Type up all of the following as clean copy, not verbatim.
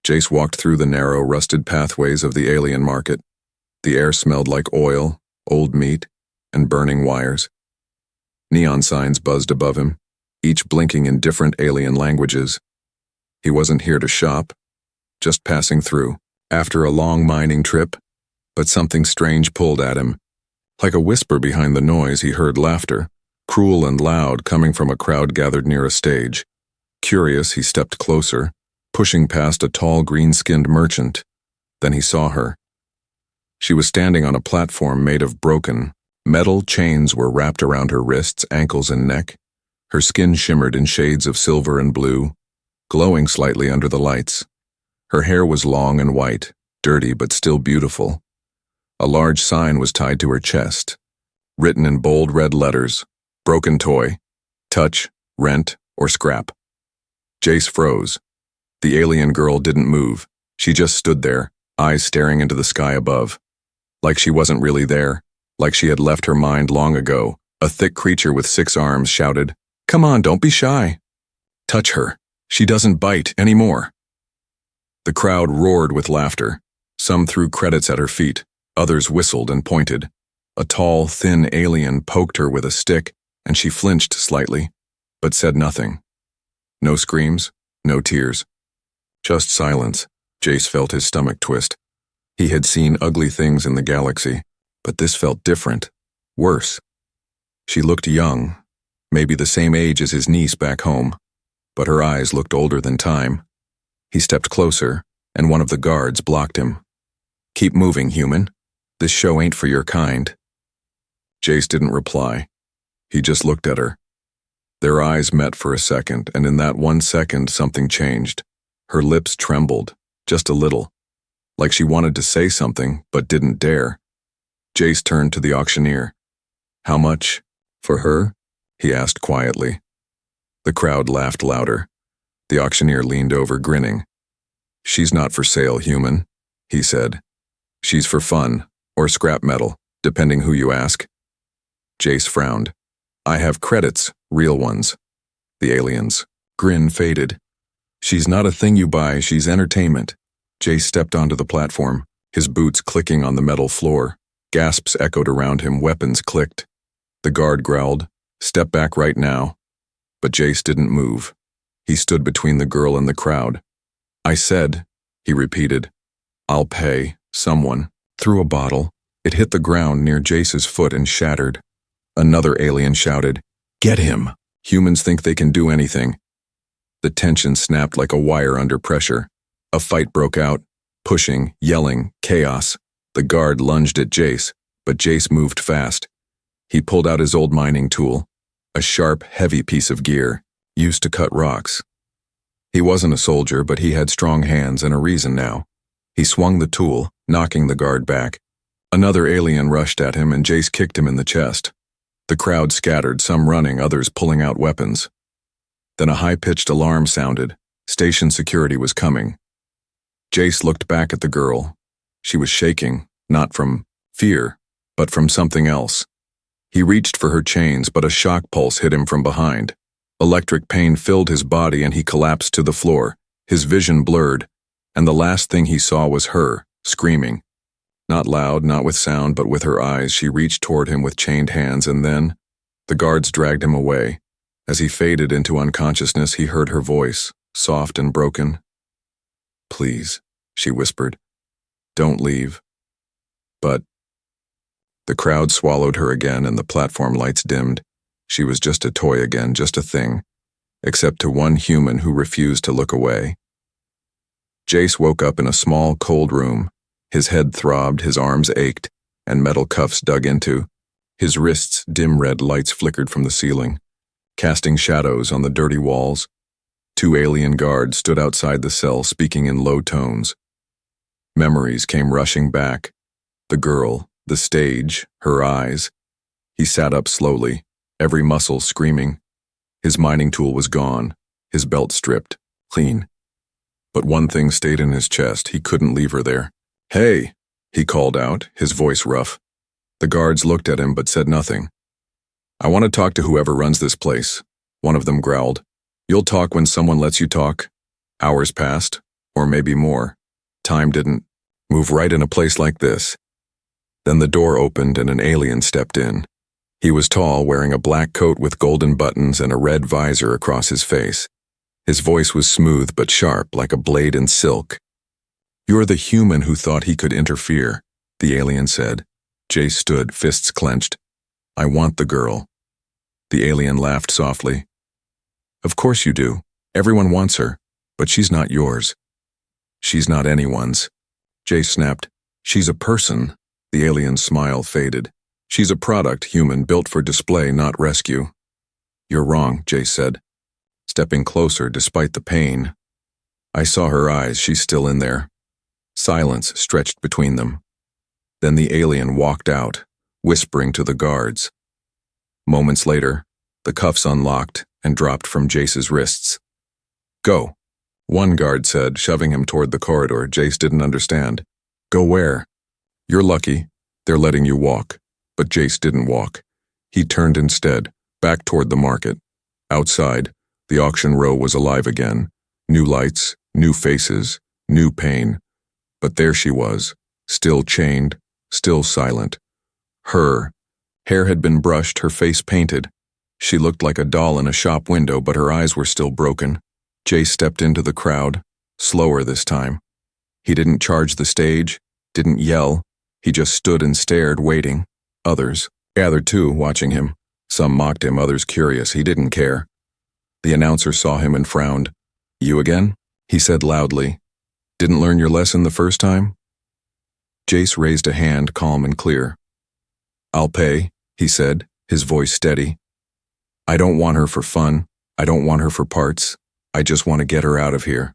Jace walked through the narrow, rusted pathways of the alien market. The air smelled like oil, old meat, and burning wires. Neon signs buzzed above him, each blinking in different alien languages. He wasn't here to shop, just passing through, after a long mining trip, but something strange pulled at him. Like a whisper behind the noise, he heard laughter, cruel and loud, coming from a crowd gathered near a stage. Curious, he stepped closer, pushing past a tall, green-skinned merchant. Then he saw her. She was standing on a platform made of broken. Metal chains were wrapped around her wrists, ankles, and neck. Her skin shimmered in shades of silver and blue, glowing slightly under the lights. Her hair was long and white, dirty but still beautiful. A large sign was tied to her chest, written in bold red letters, "Broken toy. Touch, rent, or scrap." Jace froze. The alien girl didn't move. She just stood there, eyes staring into the sky above. Like she wasn't really there, like she had left her mind long ago. A thick creature with 6 arms shouted, "Come on, don't be shy. Touch her. She doesn't bite anymore." The crowd roared with laughter. Some threw credits at her feet. Others whistled and pointed. A tall, thin alien poked her with a stick, and she flinched slightly, but said nothing. No screams, no tears. Just silence. Jace felt his stomach twist. He had seen ugly things in the galaxy, but this felt different, worse. She looked young, maybe the same age as his niece back home, but her eyes looked older than time. He stepped closer, and one of the guards blocked him. "Keep moving, human. This show ain't for your kind." Jace didn't reply. He just looked at her. Their eyes met for a second, and in that 1 second something changed. Her lips trembled, just a little, like she wanted to say something but didn't dare. Jace turned to the auctioneer. "How much? For her?" he asked quietly. The crowd laughed louder. The auctioneer leaned over, grinning. "She's not for sale, human," he said. "She's for fun, or scrap metal, depending who you ask." Jace frowned. "I have credits, real ones." The alien's grin faded. "She's not a thing you buy, she's entertainment." Jace stepped onto the platform, his boots clicking on the metal floor. Gasps echoed around him, weapons clicked. The guard growled, "Step back right now." But Jace didn't move. He stood between the girl and the crowd. "I said," he repeated, "I'll pay, someone." Threw a bottle. It hit the ground near Jace's foot and shattered. Another alien shouted, "Get him! Humans think they can do anything." The tension snapped like a wire under pressure. A fight broke out. Pushing, yelling, chaos. The guard lunged at Jace, but Jace moved fast. He pulled out his old mining tool, a sharp, heavy piece of gear, used to cut rocks. He wasn't a soldier, but he had strong hands and a reason now. He swung the tool, knocking the guard back. Another alien rushed at him, and Jace kicked him in the chest. The crowd scattered, some running, others pulling out weapons. Then a high-pitched alarm sounded. Station security was coming. Jace looked back at the girl. She was shaking, not from fear, but from something else. He reached for her chains, but a shock pulse hit him from behind. Electric pain filled his body, and he collapsed to the floor, his vision blurred, and the last thing he saw was her, screaming. Not loud, not with sound, but with her eyes. She reached toward him with chained hands, and then the guards dragged him away. As he faded into unconsciousness, he heard her voice, soft and broken. "Please," she whispered. "Don't leave." But the crowd swallowed her again, and the platform lights dimmed. She was just a toy again, just a thing, except to one human who refused to look away. Jace woke up in a small, cold room. His head throbbed, his arms ached, and metal cuffs dug into. His wrists, dim red lights flickered from the ceiling, casting shadows on the dirty walls. 2 alien guards stood outside the cell, speaking in low tones. Memories came rushing back. The girl, the stage, her eyes. He sat up slowly, every muscle screaming. His mining tool was gone, his belt stripped, clean. But one thing stayed in his chest. He couldn't leave her there. "Hey," he called out, his voice rough. The guards looked at him but said nothing. "I want to talk to whoever runs this place," one of them growled. "You'll talk when someone lets you talk." Hours passed. or maybe more. Time didn't move right in a place like this. Then the door opened and an alien stepped in. He was tall, wearing a black coat with golden buttons and a red visor across his face. His voice was smooth but sharp, like a blade in silk. "You're the human who thought he could interfere," the alien said. Jace stood, fists clenched. "I want the girl." The alien laughed softly. "Of course you do. Everyone wants her, but she's not yours." "She's not anyone's." Jace snapped. "She's a person." The alien's smile faded. "She's a product, human, built for display, not rescue." "You're wrong," Jace said, stepping closer despite the pain. "I saw her eyes. She's still in there." Silence stretched between them. Then the alien walked out, whispering to the guards. Moments later, the cuffs unlocked and dropped from Jace's wrists. "Go," one guard said, shoving him toward the corridor. Jace didn't understand. "Go where?" "You're lucky. They're letting you walk." But Jace didn't walk. He turned instead, back toward the market. Outside, the auction row was alive again. New lights, new faces, new pain. But there she was, still chained, still silent. Her hair had been brushed, her face painted. She looked like a doll in a shop window, but her eyes were still broken. Jace stepped into the crowd, slower this time. He didn't charge the stage, didn't yell. He just stood and stared, waiting. Others gathered too, watching him. Some mocked him, others curious. He didn't care. The announcer saw him and frowned. "You again?" he said loudly. "Didn't learn your lesson the first time?" Jace raised a hand, calm and clear. "I'll pay," he said, his voice steady. "I don't want her for fun. I don't want her for parts. I just want to get her out of here."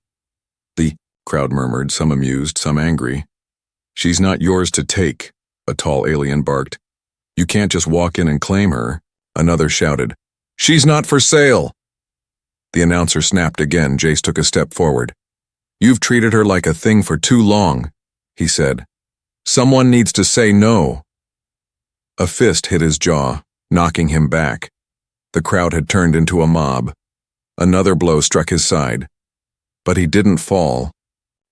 The crowd murmured, some amused, some angry. "She's not yours to take," a tall alien barked. "You can't just walk in and claim her." Another shouted, "She's not for sale!" The announcer snapped again. Jace took a step forward. "You've treated her like a thing for too long," he said. "Someone needs to say no." A fist hit his jaw, knocking him back. The crowd had turned into a mob. Another blow struck his side. But he didn't fall.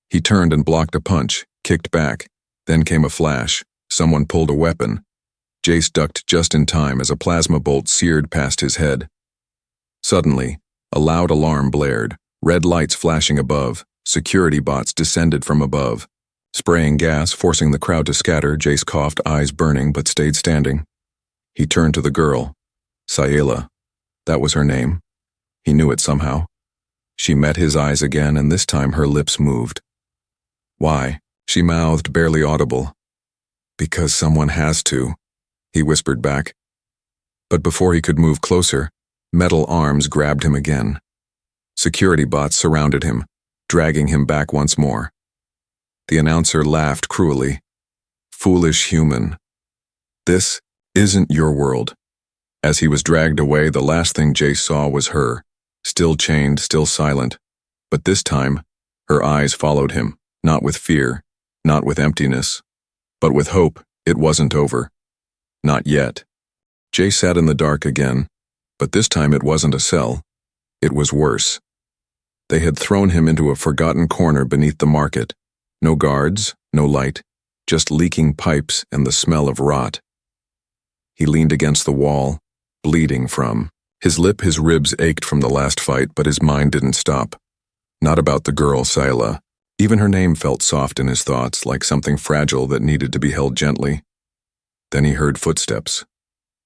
He turned and blocked a punch, kicked back. Then came a flash. Someone pulled a weapon. Jace ducked just in time as a plasma bolt seared past his head. Suddenly, a loud alarm blared, red lights flashing above. Security bots descended from above, spraying gas, forcing the crowd to scatter. Jace coughed, eyes burning, but stayed standing. He turned to the girl. Sayela. That was her name. He knew it somehow. She met his eyes again, and this time her lips moved. "Why?" she mouthed, barely audible. "Because someone has to," he whispered back. But before he could move closer, metal arms grabbed him again. Security bots surrounded him, dragging him back once more. The announcer laughed cruelly. "Foolish human. This isn't your world." As he was dragged away, the last thing Jace saw was her, still chained, still silent. But this time, her eyes followed him, not with fear, not with emptiness, but with hope. It wasn't over. Not yet. Jace sat in the dark again, but this time it wasn't a cell. It was worse. They had thrown him into a forgotten corner beneath the market. No guards, no light, just leaking pipes and the smell of rot. He leaned against the wall, bleeding from his lip. His ribs ached from the last fight, but his mind didn't stop. Not about the girl, Sayela. Even her name felt soft in his thoughts, like something fragile that needed to be held gently. Then he heard footsteps,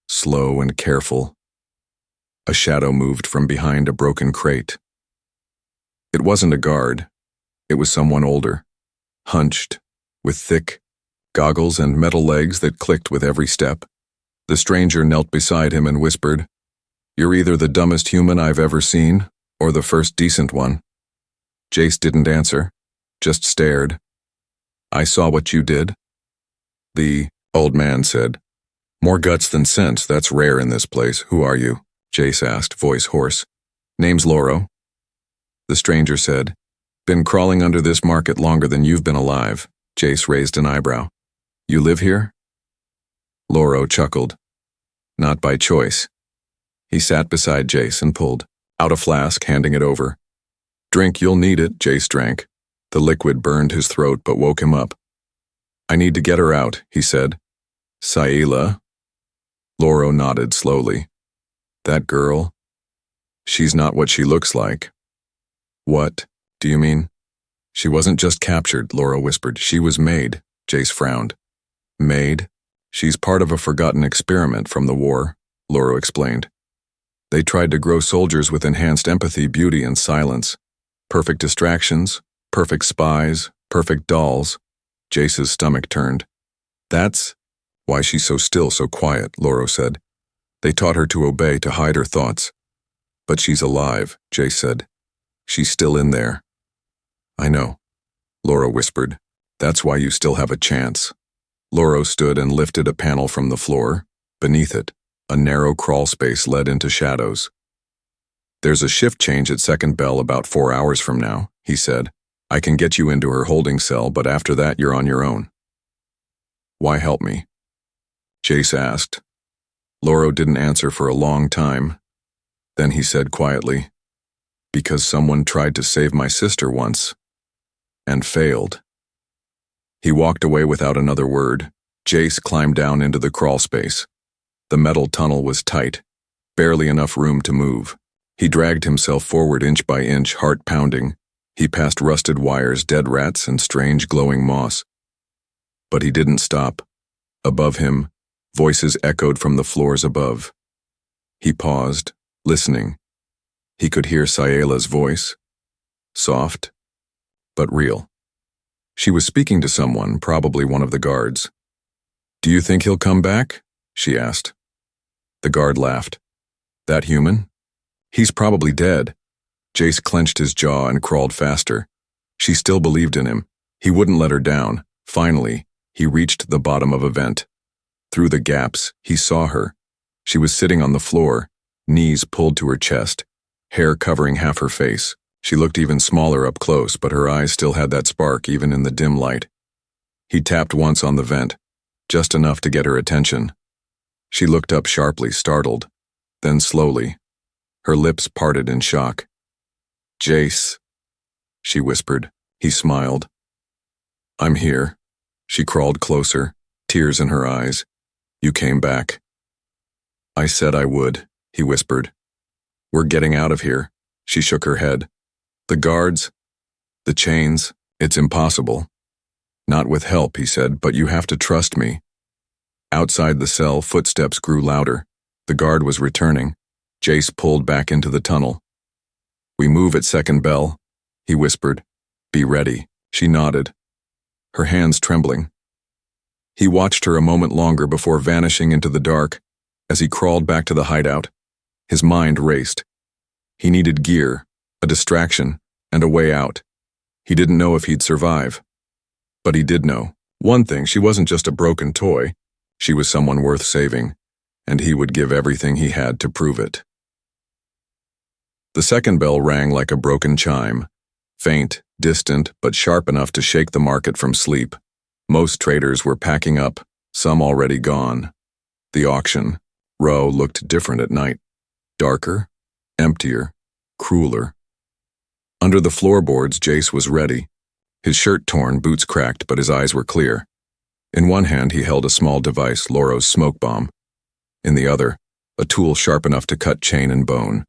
slow and careful. A shadow moved from behind a broken crate. It wasn't a guard. It was someone older, hunched, with thick goggles and metal legs that clicked with every step. The stranger knelt beside him and whispered, "You're either the dumbest human I've ever seen, or the first decent one." Jace didn't answer, just stared. "I saw what you did," the old man said. "More guts than sense, that's rare in this place. Who are you?" Jace asked, voice hoarse. "Name's Loro." The stranger said, "Been crawling under this market longer than you've been alive." Jace raised an eyebrow. "You live here?" Loro chuckled. "Not by choice." He sat beside Jace and pulled out a flask, handing it over. "Drink, you'll need it." Jace drank. The liquid burned his throat but woke him up. "I need to get her out," he said. "Saela?" Loro nodded slowly. "That girl? She's not what she looks like." "What do you mean?" "She wasn't just captured," Loro whispered. "She was made." Jace frowned. "Made? She's part of a forgotten experiment from the war," Loro explained. "They tried to grow soldiers with enhanced empathy, beauty, and silence. Perfect distractions, perfect spies, perfect dolls." Jace's stomach turned. "That's why she's so still, so quiet," Loro said. "They taught her to obey, to hide her thoughts. But she's alive," Jace said. "She's still in there." "I know," Loro whispered. "That's why you still have a chance." Loro stood and lifted a panel from the floor. Beneath it, a narrow crawl space led into shadows. "There's a shift change at second bell about 4 hours from now," he said. "I can get you into her holding cell, but after that you're on your own." "Why help me?" Jace asked. Loro didn't answer for a long time. Then he said quietly, "Because someone tried to save my sister once, and failed." He walked away without another word. Jace climbed down into the crawl space. The metal tunnel was tight, barely enough room to move. He dragged himself forward inch by inch, heart pounding. He passed rusted wires, dead rats, and strange glowing moss. But he didn't stop. Above him, voices echoed from the floors above. He paused, listening. He could hear Saela's voice. Soft, but real. She was speaking to someone, probably one of the guards. "Do you think he'll come back?" she asked. The guard laughed. "That human? He's probably dead." Jace clenched his jaw and crawled faster. She still believed in him. He wouldn't let her down. Finally, he reached the bottom of a vent. Through the gaps, he saw her. She was sitting on the floor, knees pulled to her chest, hair covering half her face. She looked even smaller up close, but her eyes still had that spark even in the dim light. He tapped once on the vent, just enough to get her attention. She looked up sharply, startled, then slowly. Her lips parted in shock. "Jace," she whispered. He smiled. "I'm here." She crawled closer, tears in her eyes. "You came back." "I said I would," he whispered. "We're getting out of here." She shook her head. "The guards, the chains, it's impossible." "Not with help," he said, "but you have to trust me." Outside the cell, footsteps grew louder. The guard was returning. Jace pulled back into the tunnel. "We move at second bell," he whispered. "Be ready." She nodded, her hands trembling. He watched her a moment longer before vanishing into the dark. As he crawled back to the hideout, his mind raced. He needed gear, a distraction, and a way out. He didn't know if he'd survive. But he did know. One thing, she wasn't just a broken toy. She was someone worth saving, and he would give everything he had to prove it. The second bell rang like a broken chime, faint, distant, but sharp enough to shake the market from sleep. Most traders were packing up, some already gone. The auction, row, looked different at night. Darker, emptier, crueler. Under the floorboards, Jace was ready. His shirt torn, boots cracked, but his eyes were clear. In one hand, he held a small device, Loro's smoke bomb. In the other, a tool sharp enough to cut chain and bone.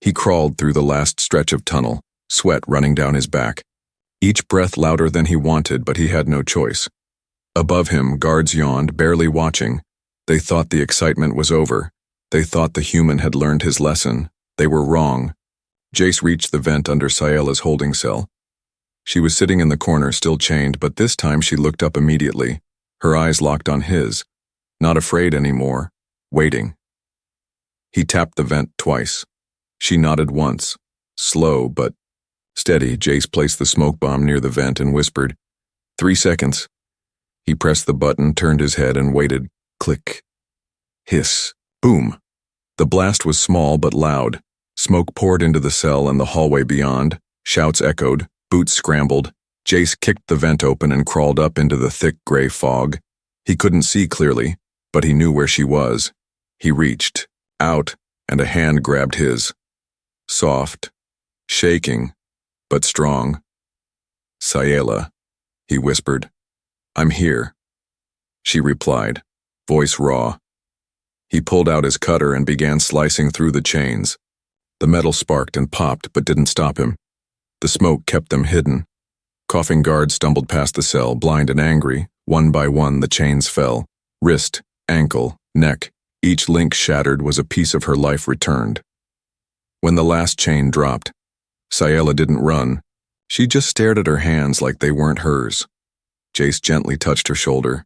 He crawled through the last stretch of tunnel, sweat running down his back. Each breath louder than he wanted, but he had no choice. Above him, guards yawned, barely watching. They thought the excitement was over. They thought the human had learned his lesson. They were wrong. Jace reached the vent under Saela's holding cell. She was sitting in the corner, still chained, but this time she looked up immediately. Her eyes locked on his. Not afraid anymore. Waiting. He tapped the vent twice. She nodded once. Slow, but steady. Jace placed the smoke bomb near the vent and whispered, 3 seconds. He pressed the button, turned his head, and waited. Click. Hiss. Boom. The blast was small but loud. Smoke poured into the cell and the hallway beyond. Shouts echoed. Boots scrambled. Jace kicked the vent open and crawled up into the thick gray fog. He couldn't see clearly, but he knew where she was. He reached out, and a hand grabbed his. Soft, shaking, but strong. Sayela, he whispered. I'm here. She replied, voice raw. He pulled out his cutter and began slicing through the chains. The metal sparked and popped but didn't stop him. The smoke kept them hidden. Coughing guards stumbled past the cell, blind and angry. One by one the chains fell. Wrist, ankle, neck, each link shattered was a piece of her life returned. When the last chain dropped, Sayela didn't run. She just stared at her hands like they weren't hers. Jace gently touched her shoulder.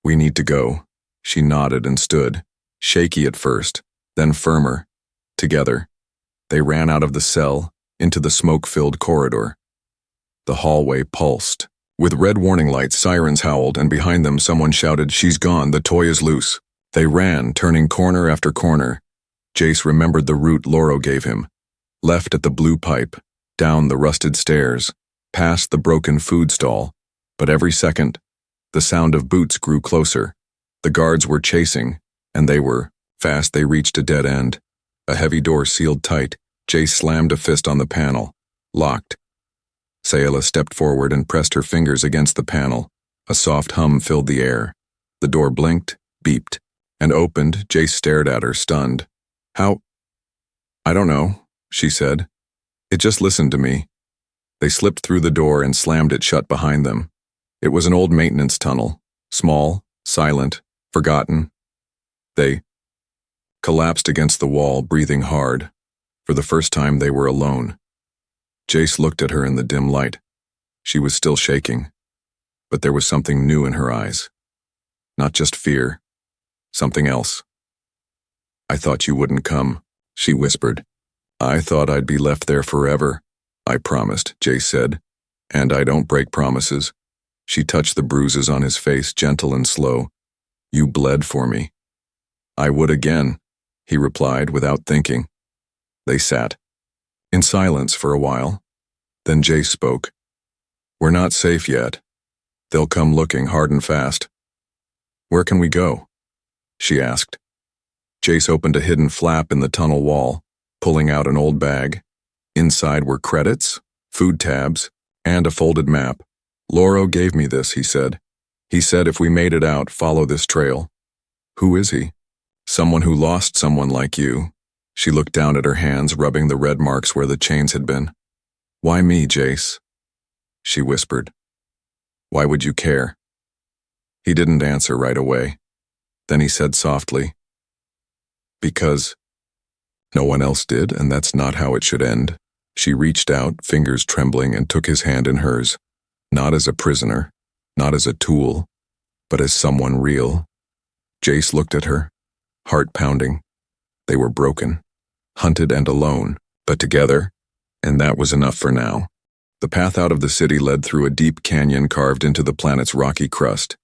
We need to go. She nodded and stood, shaky at first, then firmer. Together, they ran out of the cell, into the smoke-filled corridor. The hallway pulsed. With red warning lights, sirens howled, and behind them someone shouted, "She's gone, the toy is loose." They ran, turning corner after corner. Jace remembered the route Loro gave him. Left at the blue pipe, down the rusted stairs, past the broken food stall. But every second, the sound of boots grew closer. The guards were chasing, and they were. Fast they reached a dead end. A heavy door sealed tight. Jace slammed a fist on the panel. Locked. Sayela stepped forward and pressed her fingers against the panel. A soft hum filled the air. The door blinked, beeped, and opened. Jace stared at her, stunned. How? I don't know, she said. It just listened to me. They slipped through the door and slammed it shut behind them. It was an old maintenance tunnel, small, silent, forgotten. They collapsed against the wall, breathing hard. For the first time they were alone. Jace looked at her in the dim light. She was still shaking, but there was something new in her eyes. Not just fear, something else. I thought you wouldn't come, she whispered. I thought I'd be left there forever. I promised, Jace said. And I don't break promises. She touched the bruises on his face, gentle and slow. You bled for me. I would again, he replied without thinking. They sat in silence for a while. Then Jace spoke. We're not safe yet. They'll come looking hard and fast. Where can we go? She asked. Jace opened a hidden flap in the tunnel wall, pulling out an old bag. Inside were credits, food tabs, and a folded map. Loro gave me this, he said. He said if we made it out, follow this trail. Who is he? Someone who lost someone like you. She looked down at her hands, rubbing the red marks where the chains had been. Why me, Jace? She whispered. Why would you care? He didn't answer right away. Then he said softly, because no one else did, and that's not how it should end. She reached out, fingers trembling, and took his hand in hers. Not as a prisoner, not as a tool, but as someone real. Jace looked at her, heart pounding. They were broken, hunted and alone, but together, and that was enough for now. The path out of the city led through a deep canyon carved into the planet's rocky crust.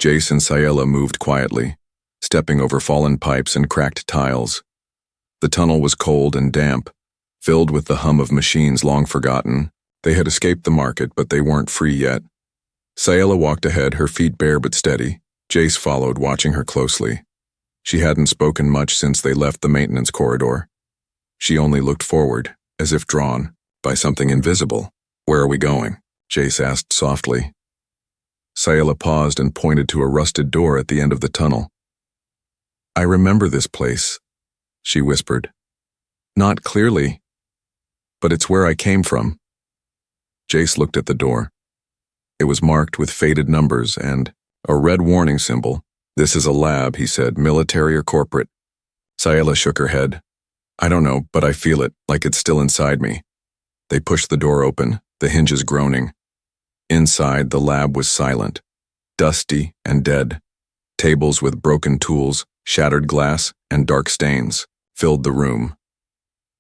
Jace and Sayela moved quietly, stepping over fallen pipes and cracked tiles. The tunnel was cold and damp, filled with the hum of machines long forgotten. They had escaped the market, but they weren't free yet. Sayela walked ahead, her feet bare but steady. Jace followed, watching her closely. She hadn't spoken much since they left the maintenance corridor. She only looked forward, as if drawn by something invisible. Where are we going? Jace asked softly. Sayela paused and pointed to a rusted door at the end of the tunnel. I remember this place, she whispered. Not clearly, but it's where I came from. Jace looked at the door. It was marked with faded numbers and a red warning symbol. This is a lab, he said, military or corporate. Sayela shook her head. I don't know, but I feel it, like it's still inside me. They pushed the door open, the hinges groaning. Inside, the lab was silent, dusty and dead. Tables with broken tools, shattered glass, and dark stains filled the room.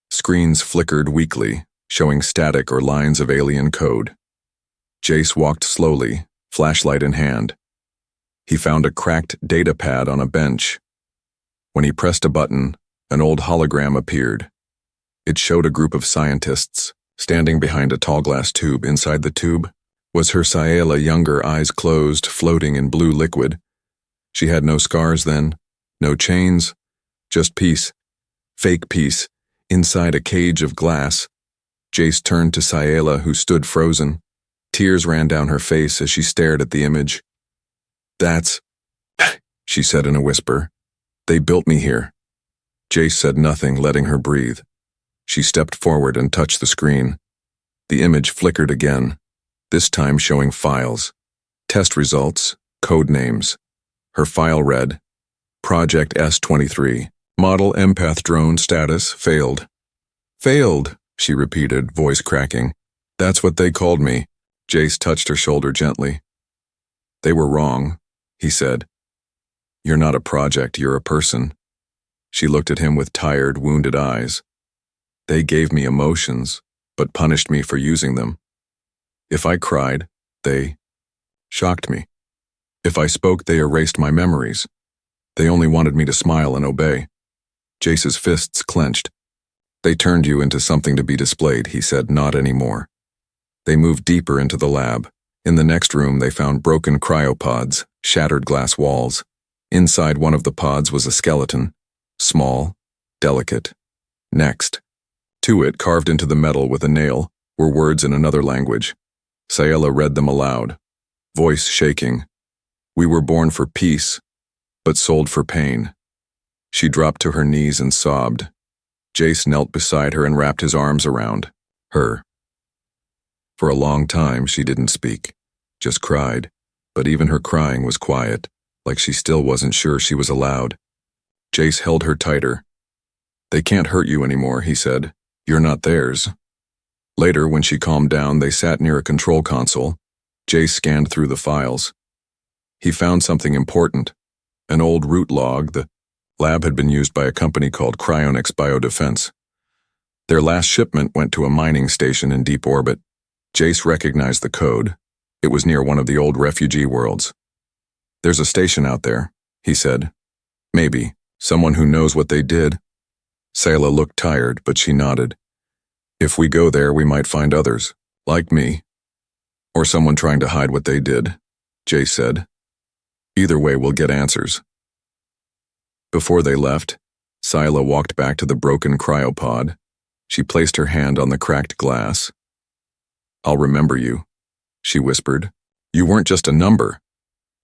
Screens flickered weakly, showing static or lines of alien code. Jace walked slowly, flashlight in hand. He found a cracked data pad on a bench. When he pressed a button, an old hologram appeared. It showed a group of scientists standing behind a tall glass tube. Inside the tube was her Sayela, younger, eyes closed, floating in blue liquid. She had no scars then, no chains, just peace, fake peace, inside a cage of glass. Jace turned to Sayela, who stood frozen, Tears ran down her face as she stared at the image. "That's," she said in a whisper. "They built me here." Jace said nothing, letting her breathe. She stepped forward and touched the screen. The image flickered again, this time showing files. Test results, code names. Her file read, Project S-23, Model Empath Drone Status Failed. "Failed," she repeated, voice cracking. "That's what they called me." Jace touched her shoulder gently. "They were wrong," he said. "You're not a project, you're a person." She looked at him with tired, wounded eyes. "They gave me emotions, but punished me for using them. If I cried, they shocked me. If I spoke, they erased my memories. They only wanted me to smile and obey." Jace's fists clenched. "They turned you into something to be displayed," he said, "not anymore." They moved deeper into the lab. In the next room, they found broken cryopods, shattered glass walls. Inside one of the pods was a skeleton, small, delicate. Next, to it, carved into the metal with a nail, were words in another language. Sayela read them aloud, voice shaking. "We were born for peace, but sold for pain." She dropped to her knees and sobbed. Jace knelt beside her and wrapped his arms around her. For a long time, she didn't speak, just cried, but even her crying was quiet, like she still wasn't sure she was allowed. Jace held her tighter. "They can't hurt you anymore," he said. "You're not theirs." Later, when she calmed down, they sat near a control console. Jace scanned through the files. He found something important, an old route log. The lab had been used by a company called Cryonics Biodefense. Their last shipment went to a mining station in deep orbit. Jace recognized the code. It was near one of the old refugee worlds. "There's a station out there," he said. "Maybe. Someone who knows what they did." Sayla looked tired, but she nodded. "If we go there, we might find others, like me. Or someone trying to hide what they did," Jace said. "Either way, we'll get answers." Before they left, Sayla walked back to the broken cryopod. She placed her hand on the cracked glass. "I'll remember you," she whispered. "You weren't just a number."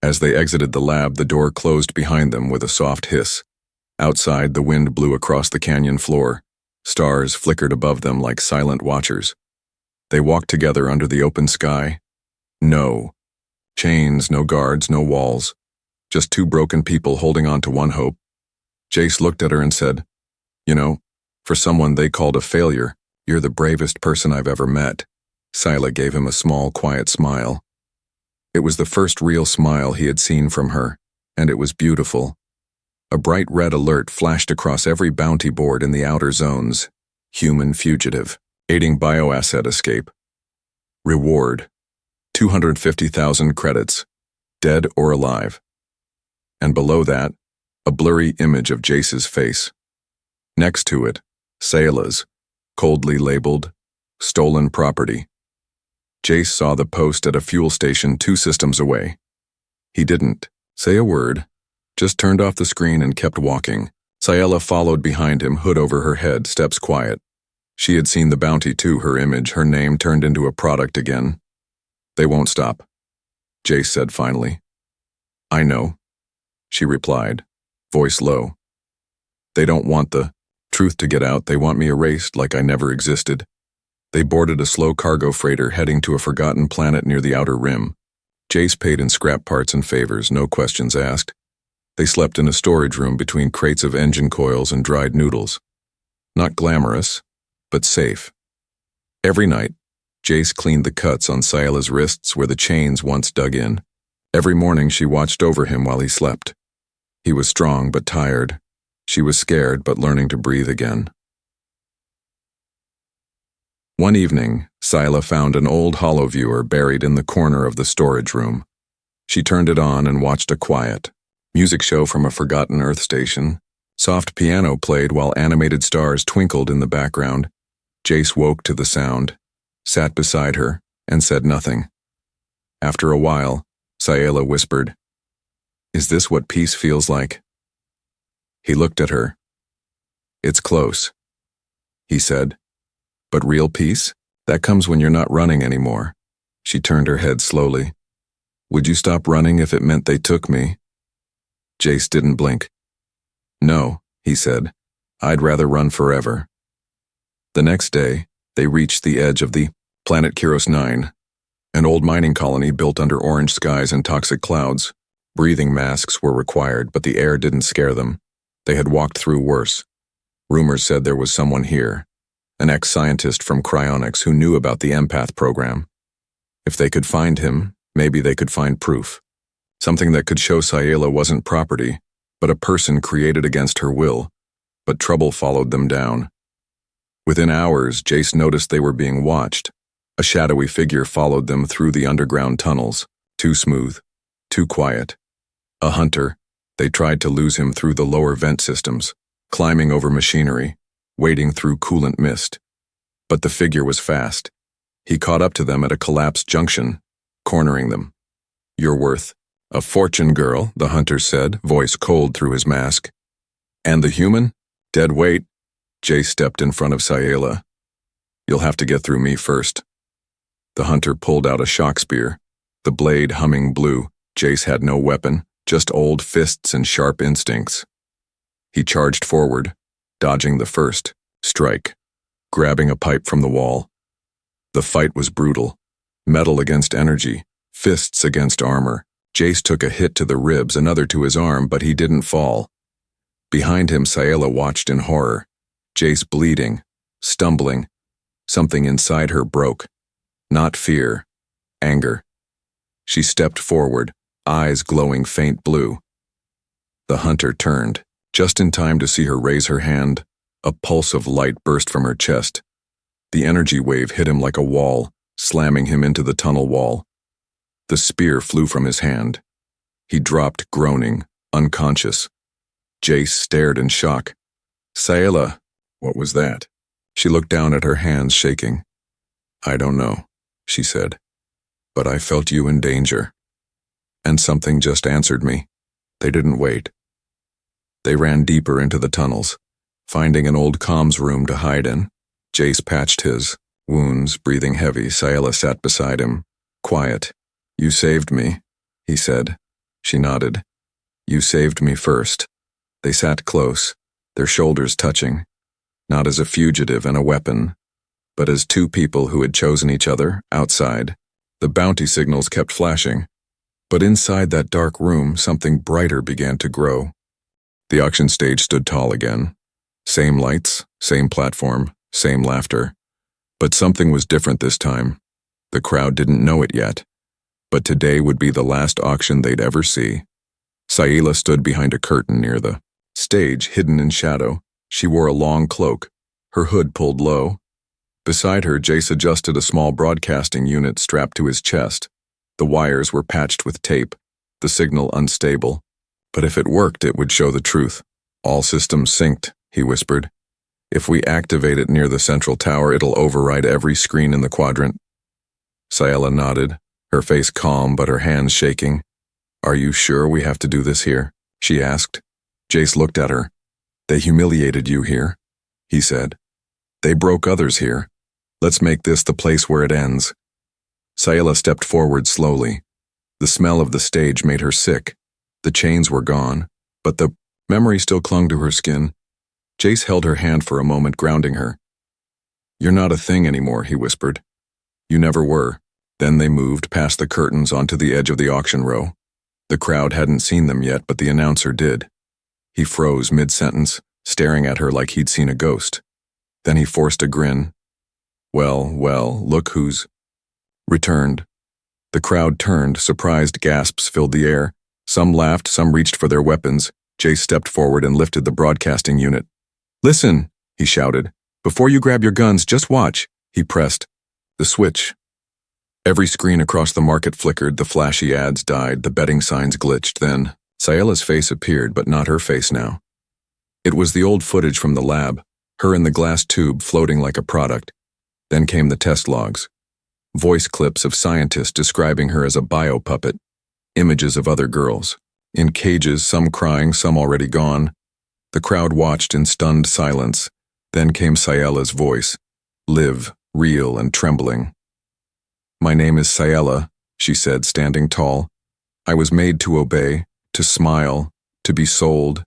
As they exited the lab, the door closed behind them with a soft hiss. Outside, the wind blew across the canyon floor. Stars flickered above them like silent watchers. They walked together under the open sky. No chains, no guards, no walls. Just two broken people holding on to one hope. Jace looked at her and said, "You know, for someone they called a failure, you're the bravest person I've ever met." Sayla gave him a small, quiet smile. It was the first real smile he had seen from her, and it was beautiful. A bright red alert flashed across every bounty board in the outer zones. Human fugitive, aiding bioasset escape. Reward, 250,000 credits, dead or alive. And below that, a blurry image of Jace's face. Next to it, Sayla's, coldly labeled, stolen property. Jace saw the post at a fuel station 2 systems away. He didn't say a word, just turned off the screen and kept walking. Sayela followed behind him, hood over her head, steps quiet. She had seen the bounty too, her image, her name turned into a product again. "They won't stop," Jace said finally. "I know," she replied, voice low. "They don't want the truth to get out, they want me erased like I never existed." They boarded a slow cargo freighter heading to a forgotten planet near the outer rim. Jace paid in scrap parts and favors, no questions asked. They slept in a storage room between crates of engine coils and dried noodles. Not glamorous, but safe. Every night, Jace cleaned the cuts on Sayela's wrists where the chains once dug in. Every morning she watched over him while he slept. He was strong but tired. She was scared but learning to breathe again. One evening, Sayla found an old holoviewer buried in the corner of the storage room. She turned it on and watched a quiet music show from a forgotten Earth station. Soft piano played while animated stars twinkled in the background. Jace woke to the sound, sat beside her, and said nothing. After a while, Sayela whispered, "Is this what peace feels like?" He looked at her. "It's close," he said. "But real peace? That comes when you're not running anymore. She turned her head slowly. Would you stop running if it meant they took me? Jace didn't blink. No, he said. I'd rather run forever. The next day, they reached the edge of the planet Kiros 9, an old mining colony built under orange skies and toxic clouds. Breathing masks were required, but the air didn't scare them. They had walked through worse. Rumors said there was someone here, an ex-scientist from cryonics who knew about the empath program. If they could find him, maybe they could find proof. Something that could show Sayela wasn't property, but a person created against her will. But trouble followed them down. Within hours, Jace noticed they were being watched. A shadowy figure followed them through the underground tunnels, too smooth, too quiet. A hunter. They tried to lose him through the lower vent systems, climbing over machinery, wading through coolant mist. But the figure was fast. He caught up to them at a collapsed junction, cornering them. You're worth a fortune, girl, the hunter said, voice cold through his mask. And the human? Dead weight? Jace stepped in front of Sayela. You'll have to get through me first. The hunter pulled out a shock spear, the blade humming blue. Jace had no weapon, just old fists and sharp instincts. He charged forward, dodging the first strike, grabbing a pipe from the wall. The fight was brutal. Metal against energy, fists against armor. Jace took a hit to the ribs, another to his arm, but he didn't fall. Behind him, Sayela watched in horror. Jace bleeding, stumbling. Something inside her broke. Not fear, anger. She stepped forward, eyes glowing faint blue. The hunter turned, just in time to see her raise her hand. A pulse of light burst from her chest. The energy wave hit him like a wall, slamming him into the tunnel wall. The spear flew from his hand. He dropped, groaning, unconscious. Jace stared in shock. Sayela, what was that? She looked down at her hands, shaking. I don't know, she said, but I felt you in danger. And something just answered me. They didn't wait. They ran deeper into the tunnels, finding an old comms room to hide in. Jace patched his wounds, breathing heavy. Sayela sat beside him, quiet. You saved me, he said. She nodded. You saved me first. They sat close, their shoulders touching, not as a fugitive and a weapon, but as two people who had chosen each other outside. The bounty signals kept flashing, but inside that dark room, something brighter began to grow. The auction stage stood tall again. Same lights, same platform, same laughter. But something was different this time. The crowd didn't know it yet, but today would be the last auction they'd ever see. Sayela stood behind a curtain near the stage, hidden in shadow. She wore a long cloak, her hood pulled low. Beside her, Jace adjusted a small broadcasting unit strapped to his chest. The wires were patched with tape, the signal unstable. But if it worked, it would show the truth. All systems synced, he whispered. If we activate it near the central tower, it'll override every screen in the quadrant. Sayela nodded, her face calm but her hands shaking. Are you sure we have to do this here? She asked. Jace looked at her. They humiliated you here, he said. They broke others here. Let's make this the place where it ends. Sayela stepped forward slowly. The smell of the stage made her sick. The chains were gone, but the memory still clung to her skin. Jace held her hand for a moment, grounding her. You're not a thing anymore, he whispered. You never were. Then they moved past the curtains onto the edge of the auction row. The crowd hadn't seen them yet, but the announcer did. He froze mid-sentence, staring at her like he'd seen a ghost. Then he forced a grin. Well, look who's returned. The crowd turned, surprised gasps filled the air. Some laughed, some reached for their weapons. Jace stepped forward and lifted the broadcasting unit. Listen, he shouted. Before you grab your guns, just watch. He pressed the switch. Every screen across the market flickered, the flashy ads died, the betting signs glitched. Then Sayela's face appeared, but not her face now. It was the old footage from the lab, her in the glass tube floating like a product. Then came the test logs. Voice clips of scientists describing her as a bio-puppet. Images of other girls. In cages, some crying, some already gone. The crowd watched in stunned silence. Then came Sayela's voice. Live, real and trembling. My name is Ciela, she said, standing tall. I was made to obey, to smile, to be sold.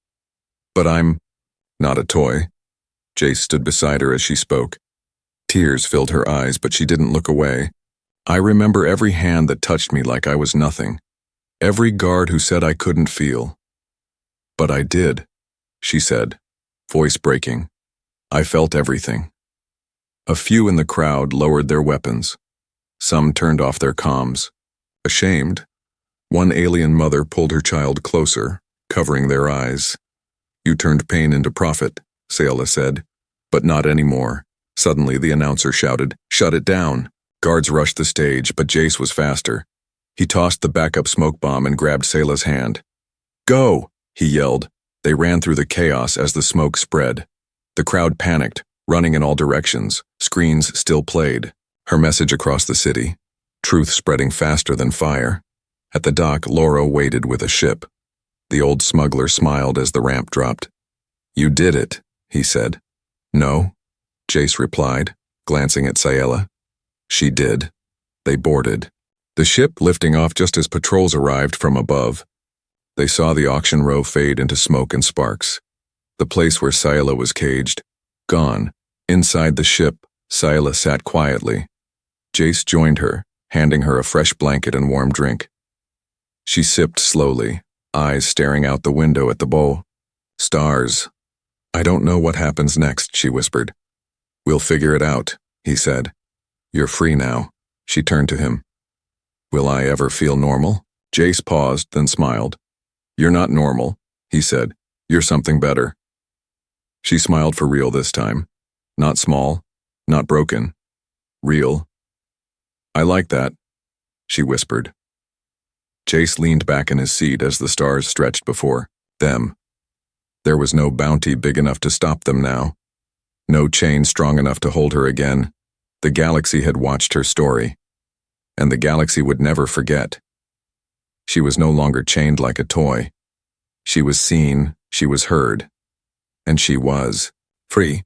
But I'm not a toy. Jace stood beside her as she spoke. Tears filled her eyes, but she didn't look away. I remember every hand that touched me like I was nothing. Every guard who said I couldn't feel. But I did, she said, voice breaking. I felt everything. A few in the crowd lowered their weapons. Some turned off their comms. Ashamed, one alien mother pulled her child closer, covering their eyes. You turned pain into profit, Ciela said. But not anymore. Suddenly the announcer shouted, "Shut it down!" Guards rushed the stage, but Jace was faster. He tossed the backup smoke bomb and grabbed Ciela's hand. Go! He yelled. They ran through the chaos as the smoke spread. The crowd panicked, running in all directions. Screens still played. Her message across the city. Truth spreading faster than fire. At the dock, Laura waited with a ship. The old smuggler smiled as the ramp dropped. You did it, he said. No, Jace replied, glancing at Ciela. She did. They boarded. The ship lifting off just as patrols arrived from above. They saw the auction row fade into smoke and sparks. The place where Ciela was caged, gone. Inside the ship, Ciela sat quietly. Jace joined her, handing her a fresh blanket and warm drink. She sipped slowly, eyes staring out the window at the bowl. Stars. I don't know what happens next, she whispered. We'll figure it out, he said. You're free now. She turned to him. Will I ever feel normal? Jace paused, then smiled. You're not normal, he said. You're something better. She smiled for real this time. Not small, not broken. Real. I like that, she whispered. Jace leaned back in his seat as the stars stretched before them. There was no bounty big enough to stop them now. No chain strong enough to hold her again. The galaxy had watched her story. And the galaxy would never forget. She was no longer chained like a toy. She was seen, she was heard. And she was free.